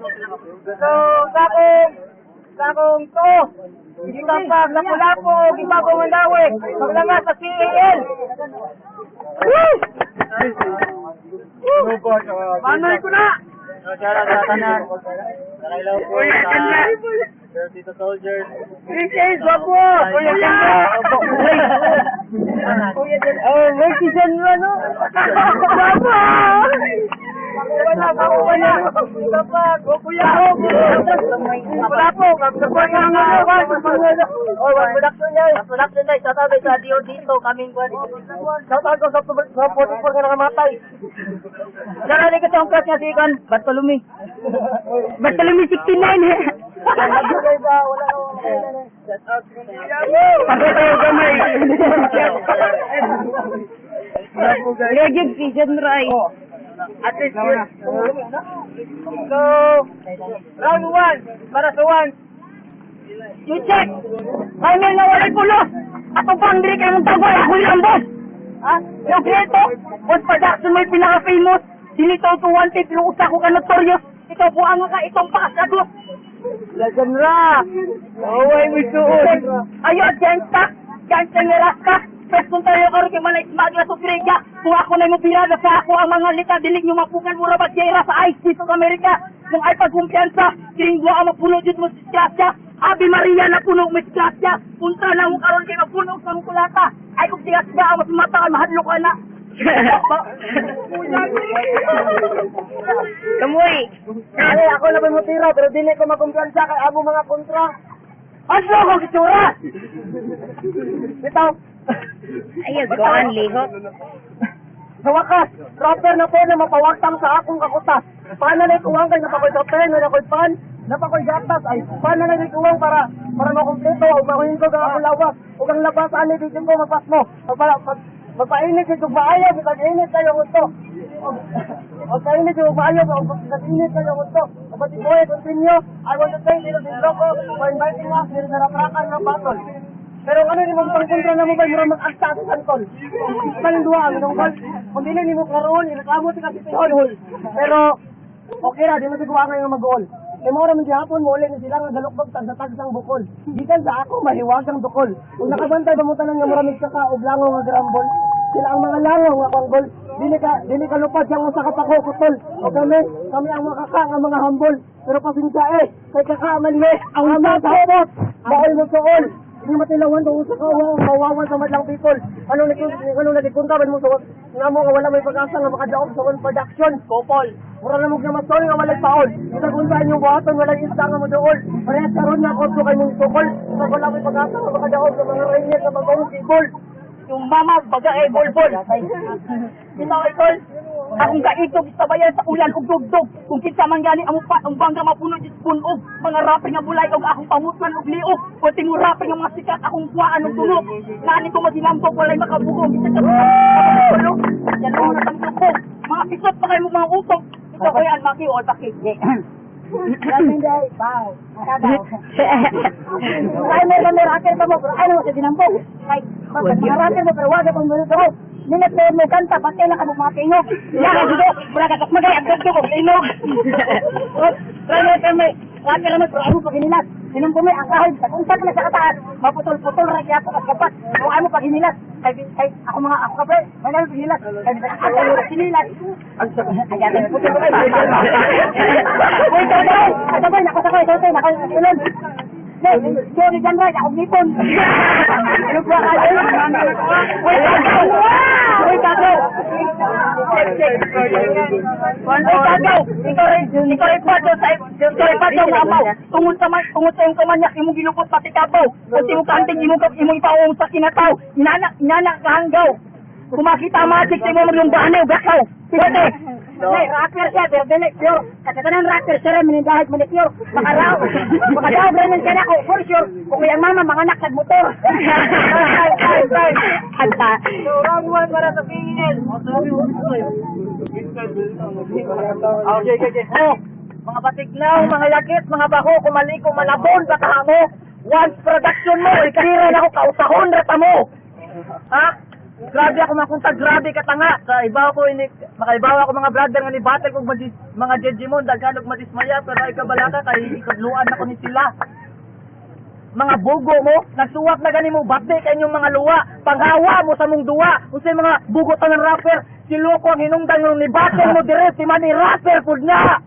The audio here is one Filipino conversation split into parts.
So, sakong to. Gitapag, lapu-lapu, gibabong ang dawe. Paglanga sa CAL. Woo! Manoy ko na! Shout out sa tanan. Nakailaw po sa Dito Soldiers. Chris, wapo! Kuya Sandra! Kuya Sandra! Oh, Mercy Sandra, no? Wapo! Wala. Kapag, kuya ako. Wala po. Kapag nga oh, production niya. Production niya. Shout out sa Dio dito. Kaming shout out ko sa 44 ka nakamatay. Sarali ka sa class niya si Ikan. Bartolome 69. Pagkatayo gamay. Yagig si Jenray. At least yun. So, round 1. Para sa 1. You check. Final na walay pulos. Atong pangdiri kayo ng tagway. Ako yung boss. Ha? Yung kreto. Post production may pinaka-famous. Sinitaw to wanted. Yung usa ko ka notorious. Ito po ang ka itong pakasagos. Legend ra. Oh, ay mo suot. Ayo, gangsta. Gangsta ni Raska. Pwes kung tayo karoon kay Malay Smagla sa Grega. Kung ako na yung pirada sa ako ang mga lika. Dilig nyo mapukan mura ba Jera sa ICE dito sa Amerika. Kung ay pagkumpiyansa. Kiringwa ang mapuno dito mo si Skrasya. Abi Maria na puno mo si Skrasya. Punta na mo karoon kay mapuno sa mukulata. Ay kung siya ang mas mata mahadlo ka na. Kamuy. Kaya ako na mo tira pero dili ko makumpiyansa kay amo mga kontra. Aslo ko kitsura. Bitaw. Ayos ko ang lihok. Sa wakas, proper na po na mapawagtang sa akong kakutas. Paano na ikuwang kay napakoy kape, napakoy pan, napakoy gatas, ay paano na ikuwang para makumpleto, o makuhin ko ka akong lawas, o kang labas, ali, dito ko mapas mo. Magpainit ito, maayaw, pag-init kayo gusto. Magpainit ito, maayaw, pag-init kayo gusto. Kapatid ko, continue. I want to thank you, Loco, for inviting us here sa Raprakan ng Batol. Pero ano ni mo pangkontra na mo ba yung mag-agta sa santol? Kalindua ang tungkol. Kung dili ni mo karoon, inakamo si kasi hol. Pero okay ra, di mo siguro nga mag-goal. E mo ra man gihapon mo ulit ni sila nga galukbag sa tagsang bukol. Gikan sa ako mahiwagang dukol. Kung nakabantay ba mo tanan nga maramig ka og langaw nga grambol. Sila ang mga langaw nga panggol. Dili ka lupad yang usa ka pako putol. O kami ang makaka nga mga hambol. Pero pasensya kay kakaman ni ang mga tapos. Bawal mo suol. Hindi matilawan doon sa kawawan sa madlang people. Anong nagikunta ba mo sa nga mo nga wala may pag-asa nga makadaog sa one production, couple. Mura na mo nga masol nga walay paol. Isa kung saan yung buhaton walay isda nga mo doon. Parehas karoon na ako kay mong sukol. Isa wala may pag-asa nga makadaog sa mga ranger sa magawang people. Yung mama baga bol-bol. Ito Idol, akong kaitog sa bayan sa ulan ug dugdog. Kung kinsa man gani ang bangga mapuno sa punog, mga rapper nga bulay og akong pamutlan og liog. Pati mo rapper nga mga sikat akong kuwaan og tunog. Nani ko maginambog walay makabugong. Yan ang natangtog. Mga pisot pa kayo mga utok. Ito ko yan maki o takik. Raming day, bao. Ay may rapper pa mo, ay naman sa ginambog. Ay, mga rapper mo pero wag akong minuto. Minat na mo kanta, patay na ka mo mga tingog. Yan, dito, wala ka takmagay, ang gagdo ko, tingog. Kami, rapper naman, pero ano pag hinilas. Sinong bumi, ang kahoy, kung saan ka na sa kataas, maputol-putol, rakyat at kapat. Kung ano pag hinilas, ay, ako kape, may namin pag hinilas. Ay, ako hinilas. Ayan, putol ko kayo. Uy, sabay, nakasakay, nakasilan. Sorry, dyan right, ako nipon. Ano ba kayo? Uy, kagaw! Ikaw rin pa daw mabaw. Tungod sa yung kamanyak, imong ginukot pati kabaw. Kasi yung kanting, imong ipaong sa kinataw. Inanak kahanggaw. Kung makita magic, sa imong yung bahanew, gakaw. Pwede. Rapper siya, pero dili, pure. Kasi tanan rapper siya rin, minindahit mo ni pure. Makaraw rin ka na ko, for sure. Kung yung mama, mga anak nagmotor. Hanta. So, round 1 para sa PNL. Okay. Oh, mga batignaw, mga lagit, mga baho, kumaliko, malabon, baka mo. Once production mo, ikarira na ako, kausahon, rata mo. Ha? Grabe ako makunta, grabe ka tanga. Sa iba ko ini makaibawa ko mga brother nga ni battle kog mga judgment daghan og madismaya pero ay kabalaka kay ikadluan ako ni sila. Mga bugo mo, nagsuwak na gani mo bati kay inyong mga luwa, panghawa mo sa mong duwa. Unsay mga bugo tanang rapper, si Loko ang hinungdan ng ni battle mo dire si man ni rapper pud na.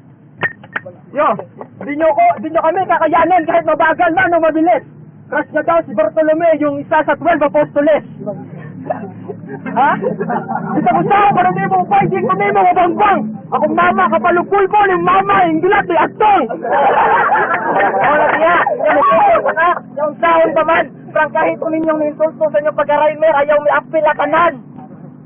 Yo, di nyo kami kakayanin kahit mabagal man o mabilis. Crush na daw si Bartolome, yung isa sa 12 apostoles. Ha? Kita ko saan, para di mo fighting mo nimo mabangbang. Akong mama, kapalugkul ko, yung mama, yung gilat, yung atong. Wala siya, yung sahon pa man. Frank, kahit kung ninyong ninsulto sa inyong pag-arimer, ayaw may apil kanan.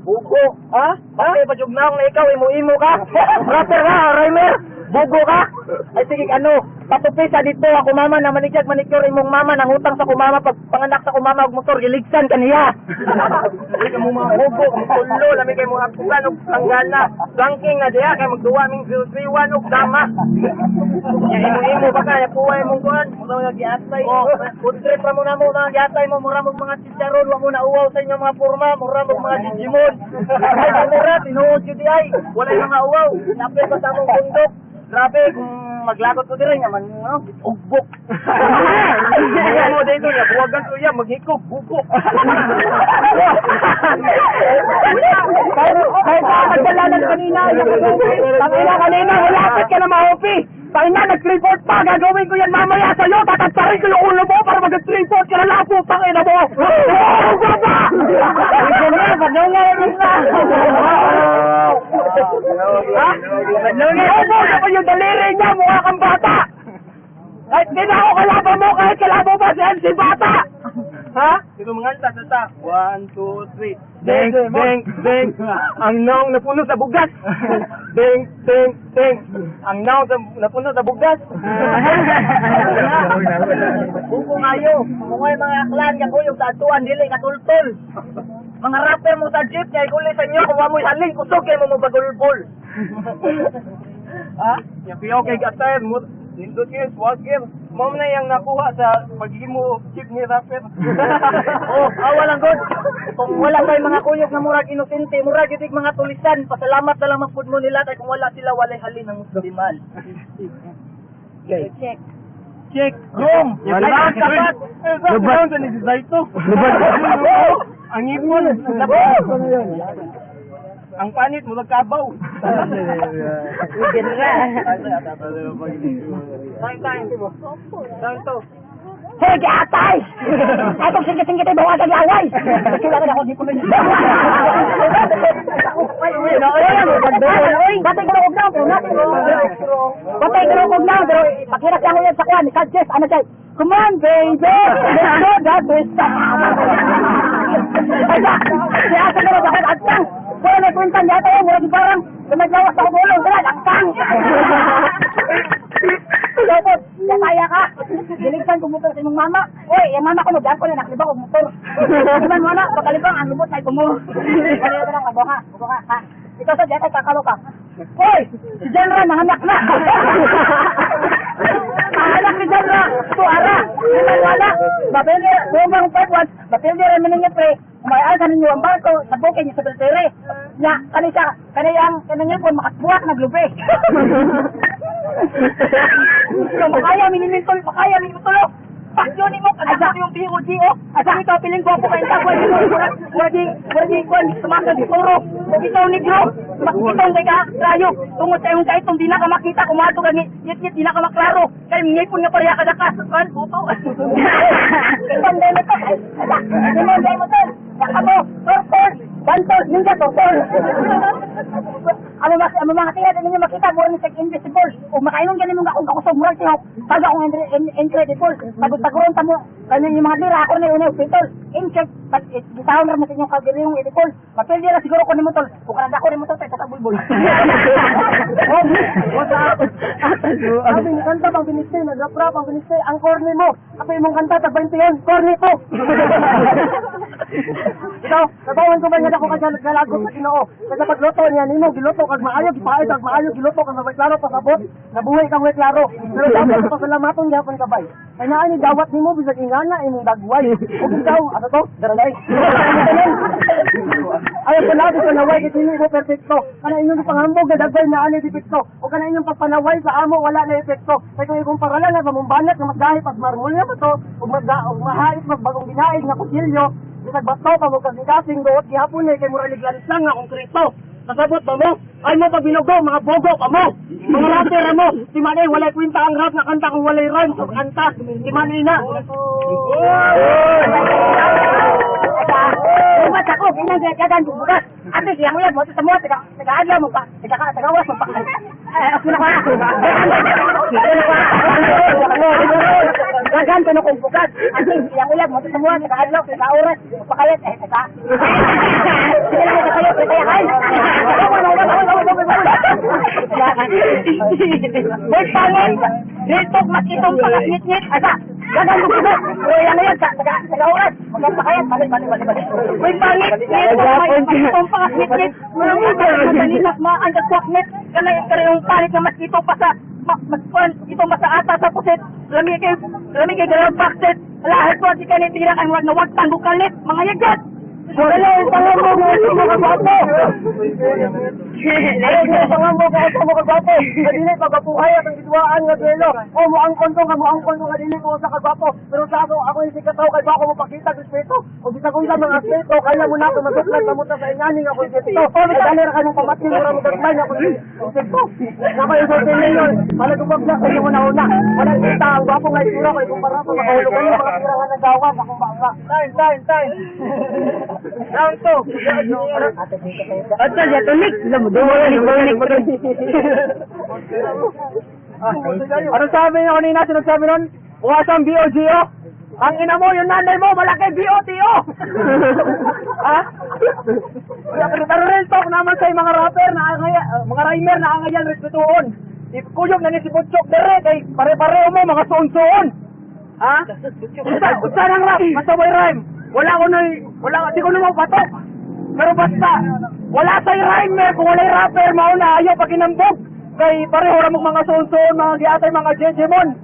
Bugo, ha? Bakit pa jugnaong na ikaw, imo-imo ka? Rapper ka, Raymer? Bugo ka? Ay sige, patupi sa dito, ako mama na manigyag manicure imong mama, nang utang sa kumama, pag panganak sa kumama, og motor, giligsan ka niya. Hindi ka mo mga bugo, mulo, lami kayo mga kukan, og tanggana. Ranking na diya, kaya magduwa ming 031, og dama. Imo-imo ba ka, yapuwa imong kuhan, muna mga giatay. Putret pa muna mo, mga giatay mo, mura mo mga chicharon, wa mo na uwaw sa inyo mga purma, mura mo mga jijimon. Ay, mura, tinuod yun di ay, wala yung mga uwaw, napit pa sa mong bundok. Grabe, kung maglagot ko din naman, ugbok. Kaya mo dito niya, buwagan ko yan, maghikog, bubok. Kahit pagdalanan kanina, kanina, malapit ka na ma-OP. Tangina, nag-report pa, gagawin ko yan mamaya sa'yo, tatatsarin ko yung ulo mo para mag-report ka na lapo, tangina mo. Oh, baba! Madungan na. Ha? Madungan na yung daliri niya, mukha kang bata. Kahit di na ako kalaban mo, kahit kalaban pa si MC Bata. Ha? Ito mga ta. 1, 2, 3. Deng, deng, deng. Ang naong napuno sa bugas. Deng, deng, deng. Ang naong napuno sa bugas. Kung ayo, kung ay mga aklan, kakuyog sa atuan, dili, katultol. Mga rapper mo sa jeep, niya ikuli sa inyo, kung amoy halin, kusog kayo mo magulbol. Ha? Yapi okay gatay mo. Nindot kayo, swag kayo. Mom na yung nakuha sa pagiging mo chip ni rapper. Walang god. Kung wala kay mga kuyog na murag inosente, murag itig mga tulisan, pasalamat na lang magpud mo nila kay kung wala sila walay halin ng musliman. Okay. Check. Room. Lahat kapat. Laban sa nisizaito. Ang ipon. Ang panit mo nagkabaw. Time to. Sige, atay! Atong singkit-singkit ay bawagan laway! Kailangan ako di ko na niya. Batay ka na huwag na, pero natin. Batay ka na huwag na, pero paghirap lang ko yan sa kwan. Suggest, ano siya? Come on, baby! Let's go that way! Kaya, siya sa mga bakit agtang! Kaya may kwintan yata yun, murag parang lumaglawas ako bulong, kaya agtang! Dapat, kaya ka. Diligsan ko motor sa imong mama. Uy, yung mama ko magdaan ko na nakalibang ko motor. Iman mo na, pagkalibang ang lubot ay kumo. Kaya ka lang, mabuha, ha. Ikaw sa diyata, kakalo ka. Uy, si Jenra, nahanak na. Nahanak ni Jenra, tuara. Iman wala. Mapildi, bumang 5-1, mapildi rin miningit pre. Umayaan sa ninyo ang barko, sa bukid niyo sa Beltere. Nya, kanina po makatbuak, naglubi. Makaya minimintol. Pasyon mo, kadang yung POG, Asa ito, piling ko kayo tapos wadi kuan sumakan di toro. Ito negro, makita kay ka layo. Tungod sa imong kaitong di na ka makita kumato gani, yit di na ka maklaro. Kay ngipon nga pareha ka dakas, kan buto. Panday mo to. Panday mo to. Yakabo, tortor, bantos, ninja tortor. Amo mga tingad ninyo makita mo ni sa invisible. O makainom gani mo akong kakusog murag siya. Pag akong incredible. Pagod-taguron ta mo kanyo yung mga dira ako na yung pitol. Incheck pag gitawon ra mo sa inyong kagiri yung editol. Mapildi ra siguro ko ni motol. Kung kada ko ni motol tay sa bulbul. Sabi ni kanta pang biniste, nagrap-rap ang biniste. Ang corny mo. Ako imong kanta tag 20 corny ko. Ikaw, nabawon ko ba nga ako kagalagot sa Ginoo? Kaya pagluto niya nimo giluto kag maayo, gipaay kag maayo, giluto kag mabay klaro pasabot, nabuhay kang way klaro. Pero dapat pasalamaton gyapon ka bay. Kaya naa ni dawat nimo bisag ingana imong dagway. Ug ikaw, ano to? Daralay. Ayaw ko labi sa naway kit hindi mo perfecto. Kana inyong panghambog na dagway na ani dipekto. O kana inyong pagpanaway sa amo wala na epekto. Kaya kung ikumpara lang sa mumbanat na mas dahil pas marmol na ba to? Ug mahait mas bagong ginaig na kusilyo. Bisag bato pa mo kasing doot gihapon ni kay mura liglanis lang nga konkreto. Kasabot pa mo? Ay mo pag binugo, mga bogo pa mo. Mga rapper mo. Si Manay, walay kwenta ang rap na kanta kung walay rhyme. So kanta. Si Manay na. Umat ako, ginagagan bukas. Ate, siya mo yan, mo sa mo, taga-adlaw mo pa, taga-awas mo pa. Ako na ka. Gagan ka na kong bukas. Ate, siya mo yan, mo sa mo, taga-adlaw, taga-oras, pakayat, taga. Sige lang kayo, kaya kayo. Boy, pangin, dito makitong pangit-ngit, asa. Gagan mo bukas. Yan na yan, taga-oras. Magpakayat, balik. Uy, pangit! Itong pangit-ngit! Madalinas ang gagwaknet! Kanayong pangit na maskito pa sa... Itong masaata sa pusit! Lami kay galawang baksit! Lahat po si kanitira ang wag na wag tanggukalit! Mga yagat! Dali, pangambo mo ito mga gwapo! Dali, pangambo mo ito mga gwapo! Kadili, pagkapuhay at ang gitwaan nga belo! O, muangkon to kadili ko sa kagwapo! Pero sa ako yung sikataw kay bako mo pakita respeto! O bisa kong sa mga aspeto, kaya mo na ako magkaklat na muta sa inganing ako yung sito! O, dali ra ka nung pamatin mo ra mo gagmay na ako yung sito! Naka yung sorte ninyo, malagubag na kayo una-una! Walang kita, ang gwapo nga isura ko, ikumpara ko, makahulog kayo, mga tirangan ng gawan, akong baka! Time! Round 2! At sa tulik! Ano sabi niyo kanina? Sinasabi nun? Buwasang BOGO? Ang ina mo, yung nanay mo, malaki BOTO! Ha? Pero real talk naman sa mga rapper, mga rhymer na angayan respetuon. Kuyog na ni si Butchok dere, kay pare-pareho mo, mga suon-suon. Ha? Unsa nang rap? Masaway rhyme. Di ko naman patok. Pero basta, wala say rhymer, kung wala'y rapper, mauna, ayaw pag inambog. Kay pareho ramong mga suon-suon, mga giatay, mga jejemon.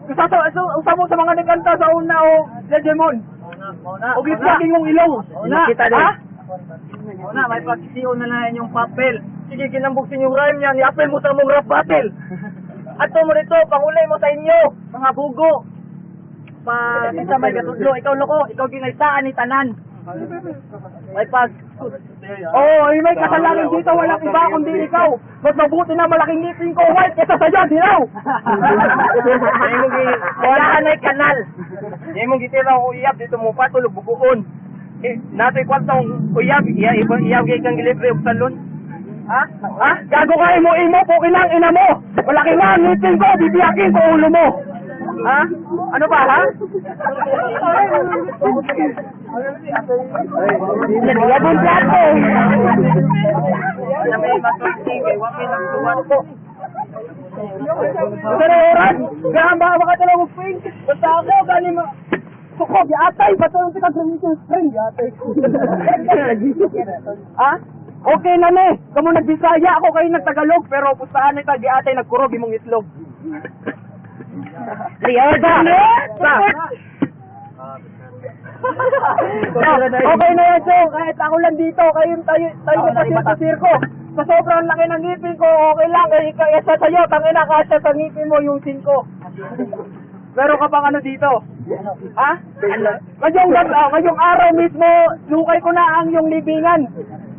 Usamo sa mga nagkanta sa una o jejemon. O gisaking mong ilong. Ha? Una, may pagsiyon na yung papel. Sige, kinambugsin yung rhyme niyan, i-appel mo sa mong rap battle. At mo rito, pangulay mo sa inyo, mga bugo. Kita may katudlo, ikaw loko, ikaw ginaysaan ni tanan. May pag... may kasalanan dito, walang iba kundi ikaw. Mas mabuti na malaking ngipin ko, white, kesa sa'yo, dilaw. Wala ay kanal. Hindi mo gitira ko iyab, dito mo patulog, bubuon. Nato'y kwantong uyab, iyab kang gilibre o salon. Ha? Gago ka imo, pukilang ina mo. Malaki na ang ngipin ko, bibiyakin ko ulo mo. Ha? Ano ba, ha? Nagiyabong plato. Na may matuting, kay wakin ang tuwan ko. Pero oras, gahan ba makatalaw mo ping? Basta ako, galing mo. Suko, giatay, bato yung pinag-gamitin spring, giatay. Ha? Okay na ne, kamo nagbisaya ako kayo nagtagalog, pero pustahan na ita, giatay, nagkurog imong itlog. Riyada! Okay na yan, so kahit ako lang dito, tayo sa sirko. Sa sobrang laki ng ngipin ko, okay lang, kaya sa sayo, tangina ka sa ngipin mo yung 5. Pero ka pang ano dito? Ha? Ngayong araw mismo, sukay ko na ang yung libingan.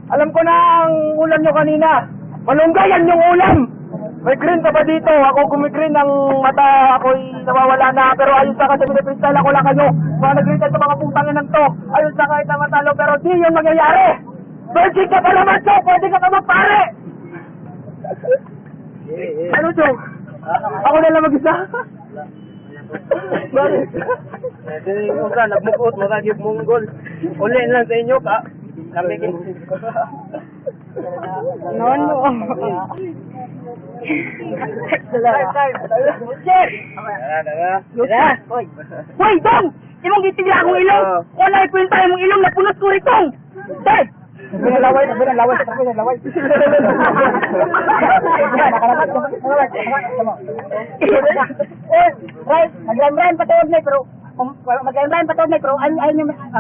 Alam ko na ang ulam nyo kanina. Malunggayan yung ulam! May green ka ba dito? Ako kumigreen ng mata, ako'y nawawala na. Pero ayun sa kasi pinipristal ako lang kayo. Mga nag-green ka sa mga putangin ng to. Ayun sa kahit na matalo, pero di yun mangyayari. Virgin ka pa naman, Chok! Pwede ka pa magpare! Ano, Chok? Ako na lang mag-isa? Bakit? Tinigong ka, nagmukot, magagib monggol. Uli lang sa inyo ka. Lamigin. No. Hoy, Dong! Imong gitigla akong ilong! Wala ikwenta imong ilong na punot ko ritong! Dad! Binalaway. Right, nagramran patawag na pero magramran patawag na pero ay niyo mga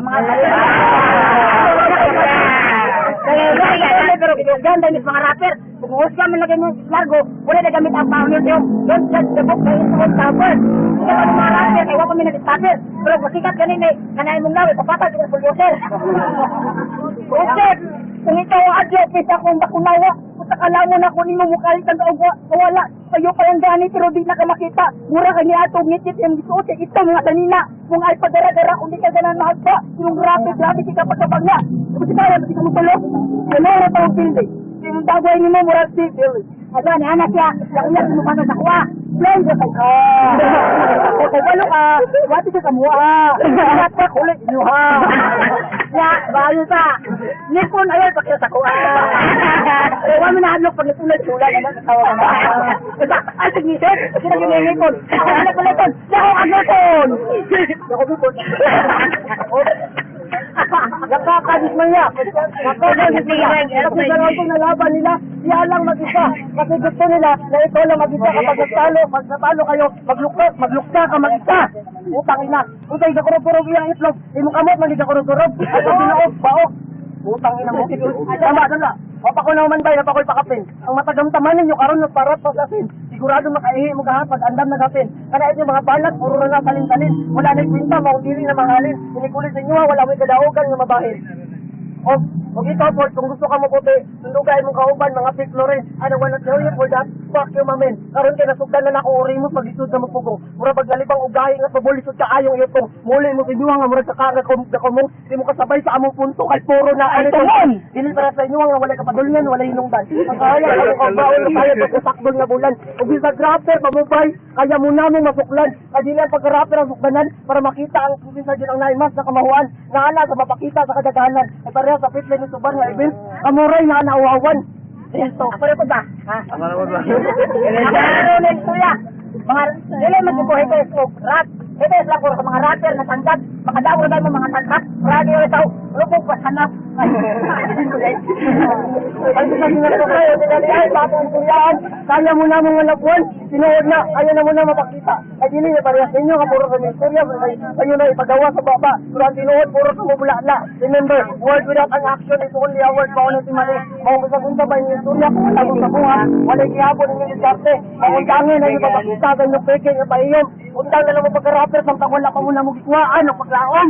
pero ganda ni mga rapper. Kung usga man lagay mo largo, wala na gamit ang pangyo yung don't judge the book by its own cover. Ito ang mga rapper, ay wala kami nag-stopper. Pero pasikat ganin eh, nanay mong lawi, papatag sa bulyoser. Usep, kung ikaw ang adyo, pisa kong bakunawa, putakalawan ako ni mo mukha itang wala. Sa'yo pa yung gani, pero di na ka makita. Mura ka niya ato, ngitit yung gisuot, ito mga kanina. Kung ay padara-dara, kung di ka ganan mahagpa, yung grabe, ka pagkabag niya. Kasi kaya, kasi ka magpalo. Ano na ito ang pildi? Yung dagway ni mo, mura si pildi. Asa, ni anak siya, yung iyak mo ka sa kuha. Plan ko sa ka. Kung walo ka, wati ka kamuha. Anak pa, kulit nyo ha. Ya, bayo sa. Nipon, ayaw, pakita sa kuha. Huwag mo na hadlok pag natulad-tulad. Ano sa tawa ka na? Ay, signisit. Kasi na yung nipon. Ako nipon. Ako agapon. Ako nipon. Nakakadis man niya. Nakakadis man niya. Kasi sa itong nalaban nila, siya lang mag-isa. Kasi gusto nila na ikaw lang mag-isa kapag nagtalo kayo, magluksa ka mag-isa. Utang ina. Utang ikakurog-kurog iyang itlog. Imong kamot, magigakurog-kurog. Ako binuog, baok. Utang ina mo. Dama. Papa ko naman ba, napakoy pakapin. Ang matagamtaman ninyo, karon nagparat pa sa asin. Sigurado makaihi mo kahat pag andam na gapin. Kana ito mga balat, puro na talin-talin. Wala na ikwinta, maudili na mahalin. Inikulit sa inyo, wala mo ikadaogan nga mabahil. O ito po, kung gusto ka maputi, sundugay mong kauban, mga piklo rin. Ano, wala tell you for that, fuck you, mamen. Karon kay nasugdan na ako uri mo pag-isud sa magpugong. Mura paglalibang ugahi nga pabulisod ka ayong iyotong. Muli mo sinuha nga, mura kakaga komong. Di mo kasabay sa among punto, kay puro na ano ito. Dili para sa inyo nga, wala kapadulyan, wala hinungdan. Ang kaya, ano ka baon na tayo pagkasakbol nga bulan. Kung sa grapper, pamubay, kaya mo namong masuklan. Kaya ang pagka-rapper ang sukdanan para makita ang kusinsa dyan ang naimas na kamahuan. Naala sa mapakita sa kadaganan. Ay pareha sa pitline ng subar nga event, kamuray na nauawan. Ito, pare ko ba? Ha? Ano na istorya? Mga, dili magkibuhay kayo sa rap. Ito is lang sa mga rapper na tangkat. Makadawag mo mga tangkat. Radio ito, lupog pa hanap. Ay, sabi nga ito kayo, ay, bakong turyaan. Kaya mo na mga labuan, sinuod na, kaya na mo na mapakita. Ay, dili na parehas ninyo, kapuro sa istorya, kayo na ipagawa sa baba. Surang sinuod, puro sa mubula-la. Remember, word without an action is only a word. Paano si Mali? Mahusagunta ba yung istorya kung wala mong kabuha? Wala ikihapon ng ilisarte. Mahundangin na yung mapakita, ganyan peke nga pa iyong. Undang na lang mo pagka-rapper, samtang wala pa muna mong gikuhaan o paglaom.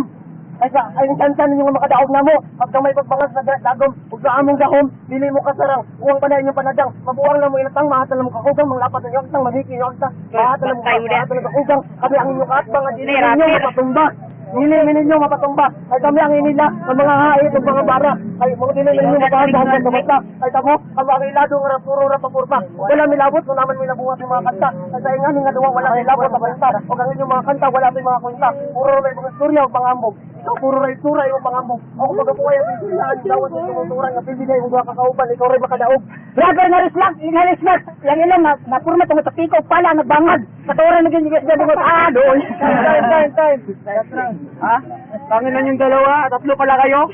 Ay chansan ninyo nga makadaog na mo. Pagka may pagbangas na dagom, huwag ka among gahom, dili mo kasarang, uwang pa na inyong panadang, mabuang na mo ilatang, mahatal na mo kakugang, manglapat na yung magiki yung akta, mahatal na mo kakugang, kami ang inyong katbang, at dili ninyo mapatumba. Nilinin ninyo mapatumba. Ay kami ang inila ng mga hait at mga bara. Ay mga nilinin ninyo mapahanda ang pagkabata. Ay tamo, ang mga ilado nga puro rapapurpa. Wala milabot, kung naman may nabuhat yung mga kanta. Ay sa inganing nga duwang wala milabot sa kanta. O ang inyong mga kanta, wala may mga kunta. Puro rin mga istorya o pangambog. Ikaw puro rin isura yung pangambog. Ako magabuhay ang istoryahan, dawat yung tumuturan nga pibigay kung mga kakauban, ikaw rin makadaog. Rapper nga rislak, inhalismak. Yang ilang na puro na tumutapikaw pala, nagbangad. Katuran naging igas na bungot. Doon. Time. Ha? Tanginan yung dalawa, tatlo pala kayo.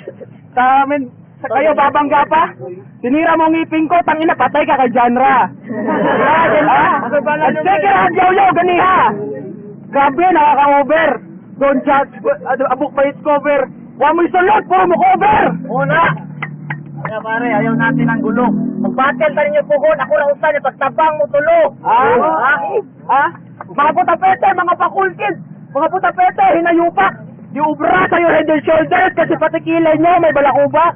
Sa amin, sa kayo babangga pa. Sinira mo ngipin ko, tangina patay ka kay genre. At second hand yaw-yaw, ganiha. Grabe, nakaka-over. Don't judge, abuk pa hit cover. Huwag mo isulot, puro mo cover. Una. Kaya pare, ayaw natin ang gulo. Mag-battle tayo niyo pugon, ako na usan, pagtabang mo tulo. Ha? Mga putapete, mga pakulkid. Mga putapete, hinayupak. Yung ubra sa'yo head and shoulders kasi pati kilay nyo may balakubak.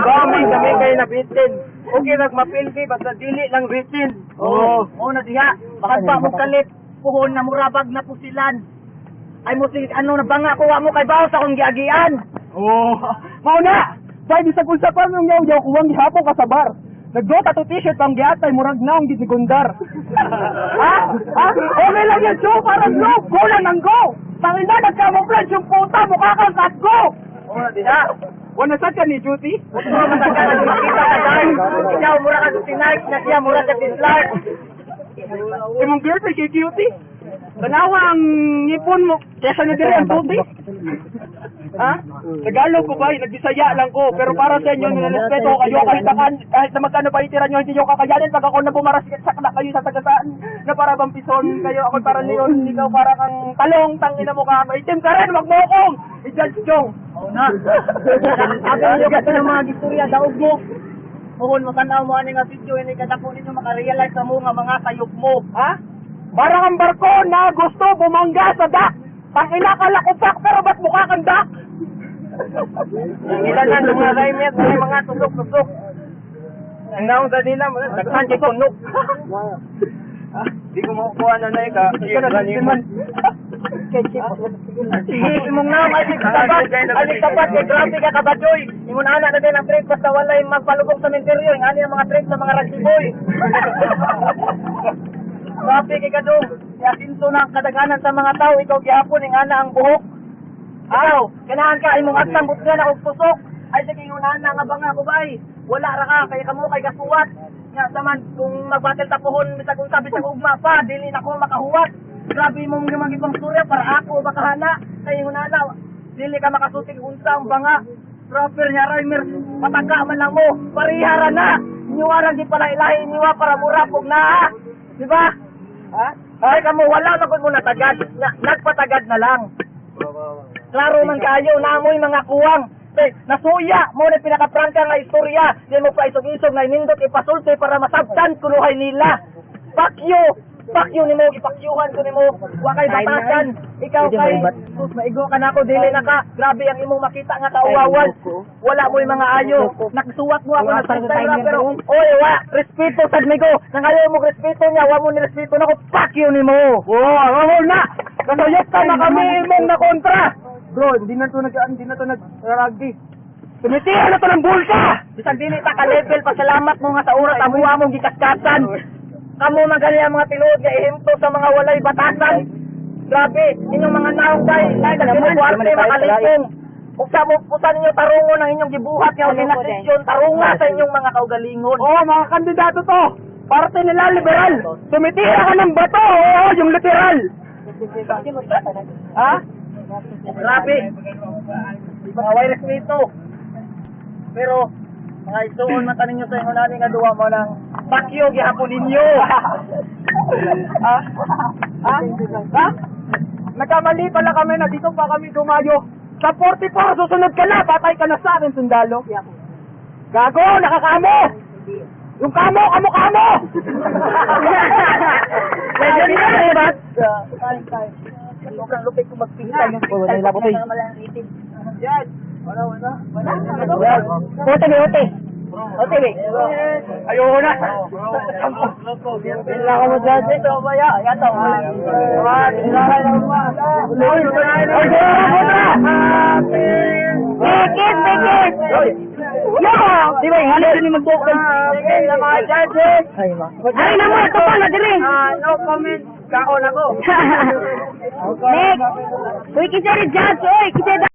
Kami kayo nabitin. Okay, nagmapildi, basta dili lang bitin. Oo, na diha. Bakit pa mo kalit, puhon na murabag na pusilan. Ay mo si, ano na banga, kuha mo kay bawas akong giagian. Oo, mauna. Pwede sa kulsapan yung yaw-yaw, kuwang gihapon ka sa bar. Nagdota to t-shirt pang giatay, murag na ang gisigundar. Ha? Okay lang yan, show, parang go. Go lang ang go. Tangina, nagkamuflage yung puta, mukha kang kat go. Oo, na diha. Wala sa ka ni Judy? Mura matangka na makita ka dahil. Ikaw mura ka sa Sinark, na siya mura ka Tislark. Imong girlfriend kay cutie? Tanawa ang ngipon mo. Kesa na dire ang tubig. Ha? Tagalog ko ba? Nagbisaya lang ko. Pero para sa inyo, nilarespeto ko kayo kahit na magkano pa itira nyo, hindi nyo kakayanin. Pag ako na bumarasket, sakla kayo sa tagasaan na para bang pison kayo. Ako para leon, ikaw para kang talong, tangina mo ka. Itim ka rin, magmokong! I-judge Jong. Oo na. Sabi niyo kasi ng mga gistorya, daog mo. Muhon mo tanaw mo ani nga video, hindi ka dako ninyo makarealize sa mga sayop mo. Ha? Parang ang barko na gusto bumangga sa dak. Tangina ka lakupak, pero ba't mukha kang dak? Ilan na ng mga raimet, may mga tusok-tusok. Ang naong sa nila, naghan kay kunok. Di ko makukuha na na ka. Sige, imong naong alik tapat, kay grabe ka kabajoy. Imong anak na din ang trip, basta walay magpalubog sa menteryo. Yung ani ang mga trip sa mga rugby boy. Grabe kay kadong. Yakinto na ang kadaganan sa mga tao, ikaw gihapon, yung ana ang buhok. Ikaw, ganahan ka, imong agsang butga na kong pusok. Ay, sige, yung ana nga ba nga ko bay. Wala ra ka, kaya kamo kay kasuwat. Nga saman, kung magbatel tapuhon, bisag unsa, bisag ugma pa, dili na ko makahuwat. Grabe mong gimagipang surya para ako makahana. Kaya yung ana, dili ka makasutik unsa ang banga. Rapper niya, Rhymer, pataka man lang mo, parihara na. Iniwarang di pala ilahi, iniwa para murapog na ha. Di ba? Ha? Ay, kamo, wala magod mo natagad. Nagpatagad na lang. Klaro man kayo, namoy mga kuwang. Nasuya mo na pinakaprangka nga istorya. Di mo pa isog-isog na inindot ipasulti para masabtan kunuhay nila. Pakyo ni mo, ipakyuhan ko ni mo. Wakay batasan. Ikaw kay, sus, maigo ka na ako, dili na ka. Grabe ang imong makita nga kauwawan. Wala mo yung mga ayo. Nagsuwat mo ako, nagsaysay na, pero, oy, respeto sad mi ko. Nang ayaw mo respeto niya, wa mo ni respeto na ko, pakyo ni mo. Wow, na! Kasayot ka na kami imong na kontra! Bro, hindi na to nag-rugby. Tumitira na to ng bulsa! Bisag dili ta ka level, pasalamat mo nga sa oras amuha mong gikaskasan. Kamo man gali ang mga tinuod nga ihimto sa mga walay batasan. Grabe, inyong mga naong bay, nagkamubuarte makalipong. Ug sa pusan ninyo tarungon ang inyong gibuhat nga organisasyon, tarunga sa inyong mga kaugalingon. Oo, mga kandidato to! Parte nila liberal! Tumitira ka ng bato! Oo, yung literal! Ha? Grabe. Mga way respeto. Pero mga isuon man taninyo sa inyo nani nga duwa mo ng pakyo gihapon ninyo. Ha? Nagkamali pala kami na dito pa kami dumayo. Sa 44, susunod ka na, patay ka na sa akin, sundalo. Gago, nakakamo! Yung kamo! Medyo nila rin ba? Sobrang lupit kung magpinta yung pinta. Wala ko yan. Wala. Ote. Ayoko na! Wala ko mo dyan. Ito, baya. Yato. Bekit! Yo! Di ba, yung halos ni mag-bukod. Sige, na mga judges. Ay, na mo, ito pa, nadiring. No comment. Kaon ako. Nick! Uy, kisari judge! Uy, kisari